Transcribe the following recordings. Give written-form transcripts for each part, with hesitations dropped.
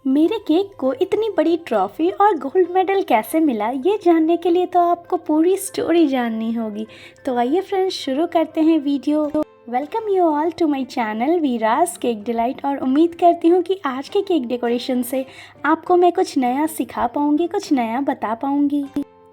मेरे केक को इतनी बड़ी ट्रॉफी और गोल्ड मेडल कैसे मिला, ये जानने के लिए तो आपको पूरी स्टोरी जाननी होगी। तो आइए फ्रेंड्स, शुरू करते हैं video. Welcome you all to my channel Viraj cake delight. और उम्मीद करती हूँ कि आज के केक डेकोरेशन से आपको मैं कुछ नया सिखा पाऊँगी, कुछ नया बता पाऊँगी।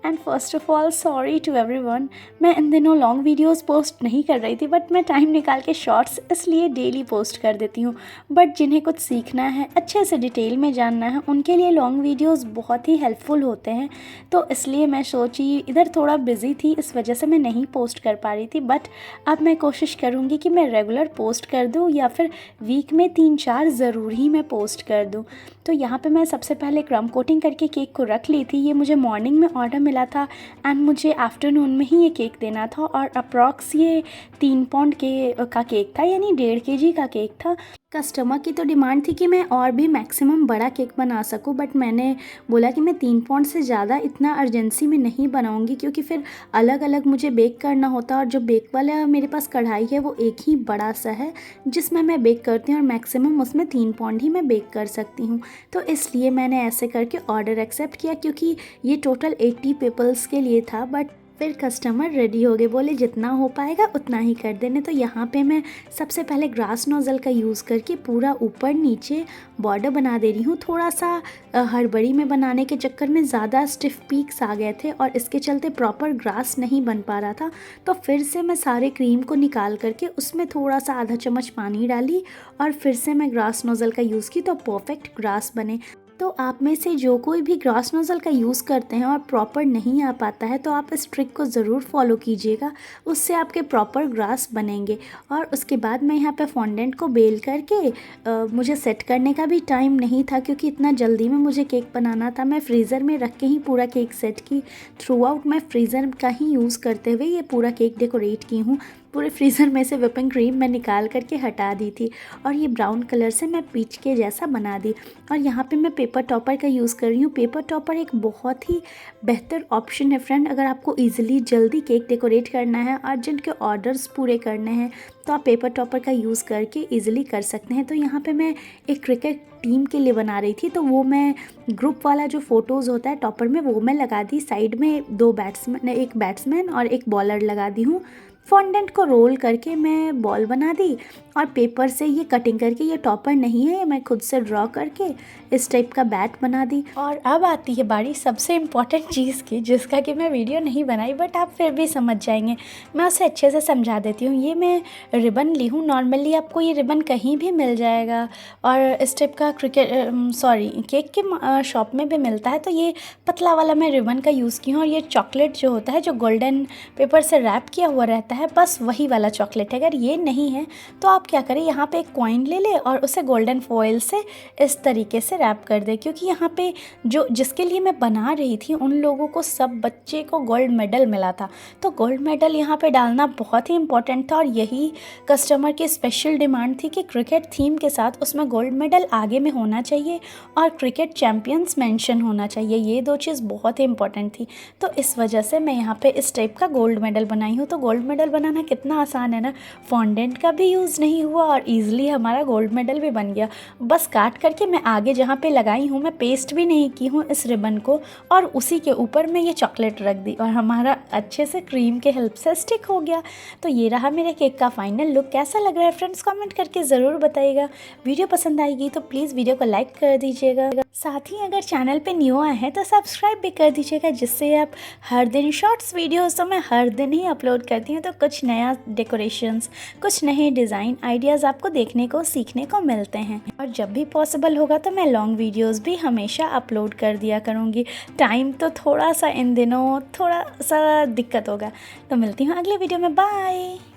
And first of all sorry to everyone, मैं इन दिनों लॉन्ग वीडियोस पोस्ट नहीं कर रही थी, बट मैं टाइम निकाल के शॉर्ट्स इसलिए डेली पोस्ट कर देती हूँ। बट जिन्हें कुछ सीखना है, अच्छे से डिटेल में जानना है, उनके लिए लॉन्ग वीडियोस बहुत ही हेल्पफुल होते हैं। तो इसलिए मैं सोची, इधर थोड़ा बिजी थी, इस वजह से मैं नहीं पोस्ट कर पा रही थी। बट अब मैं कोशिश करूँगी कि मैं रेगुलर पोस्ट कर दूँ, या फिर वीक में 3-4 ज़रूर ही मैं पोस्ट कर दूँ। तो यहाँ पे मैं सबसे पहले क्रम कोटिंग करके केक को रख ली थी। ये मुझे मॉर्निंग में ऑर्डर मिला था एंड मुझे आफ्टरनून में ही ये केक देना था। और अप्रॉक्स ये 3 पाउंड का केक था, यानी 1.5 kg का केक था। कस्टमर की तो डिमांड थी कि मैं और भी मैक्सिमम बड़ा केक बना सकूं, बट मैंने बोला कि मैं 3 पाउंड से ज़्यादा इतना अर्जेंसी में नहीं बनाऊंगी, क्योंकि फिर अलग अलग मुझे बेक करना होता। और जो बेक वाला मेरे पास कढ़ाई है वो एक ही बड़ा सा है जिसमें मैं बेक करती हूँ, और मैक्सिमम उसमें 3 पाउंड ही मैं बेक कर सकती हूँ। तो इसलिए मैंने ऐसे करके ऑर्डर एक्सेप्ट किया, क्योंकि ये टोटल 80 पीपल्स के लिए था। बट फिर कस्टमर रेडी हो गए, बोले जितना हो पाएगा उतना ही कर देने। तो यहाँ पे मैं सबसे पहले ग्रास नोज़ल का यूज़ करके पूरा ऊपर नीचे बॉर्डर बना दे रही हूँ। थोड़ा सा हड़बड़ी में बनाने के चक्कर में ज़्यादा स्टिफ पीक्स आ गए थे और इसके चलते प्रॉपर ग्रास नहीं बन पा रहा था। तो फिर से मैं सारे क्रीम को निकाल करके उसमें थोड़ा सा आधा चम्मच पानी डाली और फिर से मैं ग्रास नोज़ल का यूज़ की, तो परफेक्ट ग्रास बने। तो आप में से जो कोई भी ग्रास नोज़ल का यूज़ करते हैं और प्रॉपर नहीं आ पाता है, तो आप इस ट्रिक को ज़रूर फॉलो कीजिएगा, उससे आपके प्रॉपर ग्रास बनेंगे। और उसके बाद मैं यहाँ पे फॉन्डेंट को बेल करके मुझे सेट करने का भी टाइम नहीं था, क्योंकि इतना जल्दी में मुझे केक बनाना था। मैं फ्रीज़र में रख के ही पूरा केक सेट की। थ्रू आउट मैं फ्रीज़र का ही यूज़ करते हुए ये पूरा केक डेकोरेट की हूँ। पूरे फ्रीज़र में से व्हिपिंग क्रीम मैं निकाल करके हटा दी थी और ये ब्राउन कलर से मैं पीच के जैसा बना दी। और यहाँ पे मैं पेपर टॉपर का यूज़ कर रही हूँ। पेपर टॉपर एक बहुत ही बेहतर ऑप्शन है फ्रेंड, अगर आपको इजीली जल्दी केक डेकोरेट करना है, अर्जेंट के ऑर्डर्स पूरे करने हैं, तो आप पेपर टॉपर का यूज़ करके ईजिली कर सकते हैं। तो यहाँ पे मैं एक क्रिकेट टीम के लिए बना रही थी, तो वो मैं ग्रुप वाला जो फ़ोटोज़ होता है टॉपर में, वो मैं लगा दी। साइड में 2 बैट्समैन, एक बैट्समैन और एक बॉलर लगा दी हूँ। फॉन्डेंट को रोल करके मैं बॉल बना दी और पेपर से ये कटिंग करके, ये टॉपर नहीं है, ये मैं खुद से ड्रॉ करके इस टाइप का बैट बना दी। और अब आती है बारी सबसे इम्पॉर्टेंट चीज़ की, जिसका कि मैं वीडियो नहीं बनाई, बट आप फिर भी समझ जाएंगे। मैं उसे अच्छे से समझा देती हूँ। ये मैं रिबन ली हूँ। नॉर्मली आपको ये रिबन कहीं भी मिल जाएगा और इस टाइप का केक के शॉप में भी मिलता है। तो ये पतला वाला मैं रिबन का यूज़ की हूँ। और ये चॉकलेट जो होता है, जो गोल्डन पेपर से रैप किया हुआ रहता है, बस वही वाला चॉकलेट है। अगर ये नहीं है तो आप क्या करें, यहाँ पे एक कॉइन ले ले और उसे गोल्डन फॉयल से इस तरीके से रैप कर दे। क्योंकि यहाँ पे जो जिसके लिए मैं बना रही थी, उन लोगों को, सब बच्चे को गोल्ड मेडल मिला था। तो गोल्ड मेडल यहाँ पे डालना बहुत ही इंपॉर्टेंट था और यही कस्टमर की स्पेशल डिमांड थी कि क्रिकेट थीम के साथ उसमें गोल्ड मेडल आगे में होना चाहिए और क्रिकेट चैम्पियंस मेंशन होना चाहिए। ये 2 चीज़ बहुत ही इंपॉर्टेंट थी। तो इस वजह से मैं यहाँ पे इस टाइप का गोल्ड मेडल बनाई हूँ। तो गोल्ड मेडल बनाना कितना आसान है ना, फॉन्डेंट का भी यूज़ नहीं हुआ और ईजिली हमारा गोल्ड मेडल भी बन गया। बस काट करके मैं आगे जहाँ पे लगाई हूँ, मैं पेस्ट भी नहीं की हूँ इस रिबन को, और उसी के ऊपर मैं ये चॉकलेट रख दी और हमारा अच्छे से क्रीम के हेल्प से स्टिक हो गया। तो ये रहा मेरे केक का फाइनल लुक। कैसा लग रहा है फ्रेंड्स, कमेंट करके ज़रूर बताइएगा। वीडियो पसंद आएगी तो प्लीज़ वीडियो को लाइक कर दीजिएगा। साथ ही अगर चैनल पे न्यू आए हैं तो सब्सक्राइब भी कर दीजिएगा, जिससे आप हर दिन शॉर्ट्स वीडियोस तो मैं हर दिन ही अपलोड करती हूँ। तो कुछ नया डेकोरेशंस, कुछ नए डिज़ाइन आइडियाज़ आपको देखने को, सीखने को मिलते हैं। और जब भी पॉसिबल होगा तो मैं लॉन्ग वीडियोस भी हमेशा अपलोड कर दिया करूँगी। टाइम तो थोड़ा सा इन दिनों थोड़ा सा दिक्कत होगा। तो मिलती हूँ अगले वीडियो में। बाय।